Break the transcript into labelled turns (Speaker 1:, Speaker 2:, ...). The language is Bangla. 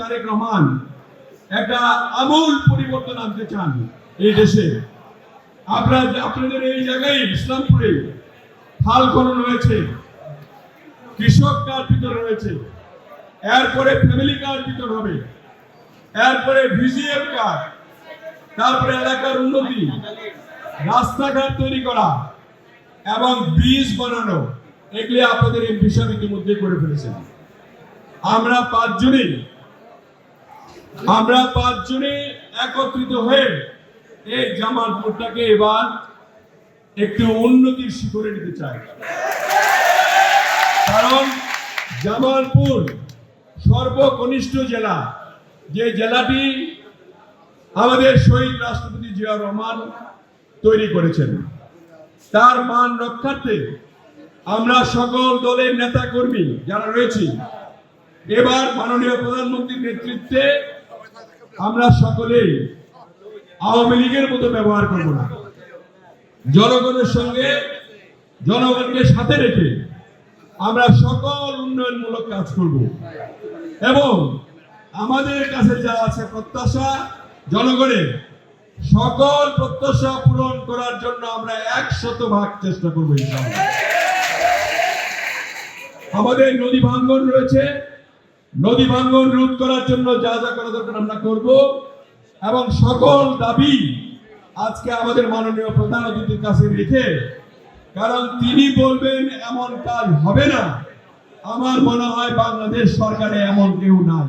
Speaker 1: তারেক রহমান একটা আমূল পরিবর্তন আনতে চান এই দেশে। আপনাদের এই জায়গায় ইসলামপুরে খাল খনন হয়েছে, কৃষক কার্ড বিতরণ হয়েছে, এরপরে ফ্যামিলি কার্ড বিতরণ হবে, এরপরে ভিজিএফ কার্ড, তারপরে এলাকার উন্নতি, রাস্তাঘাট তৈরি করা এবং ব্রিজ বানানো, এগুলি আপনাদের এমপি সাহেব ইতিমধ্যে করে ফেলেছেন। আমরা পাঁচজনে একত্রিত হয়ে এই জামালপুরটাকে এবার একটু উন্নতির শিখরে নিতে চাই। কারণ জামালপুর সর্বকনিষ্ঠ জেলা, যে জেলাটি আমাদের শহীদ রাষ্ট্রপতি জিয়াউর রহমান তৈরি করেছেন, তার মান রক্ষার্থে আমরা সকল দলের নেতা কর্মী যারা রয়েছি এবার মাননীয় প্রধানমন্ত্রীর নেতৃত্বে আমরা সকলেই আওয়ামী লীগের মতো ব্যবহার করব না। জনগণের সঙ্গে জনগণকে সাথে রেখে আমরা সকল উন্নয়নমূলক কাজ করব এবং আমাদের কাছে যা আছে প্রত্যাশা জনগণের, সকল প্রত্যাশা পূরণ করার জন্য আমরা 100% চেষ্টা করব ইনশাআল্লাহ। আমাদের নদী ভাঙ্গন রয়েছে, নদী ভাঙ্গন রোধ করার জন্য যা যা করা দরকার আমরা করব এবং সকল দাবি আজকে আমাদের মাননীয় প্রধান অতিথির কাছে রেখে, কারণ তিনি বলবেন এমন কাজ হবে না, আমার মনে হয় বাংলাদেশ সরকারে এমন কেউ নাই।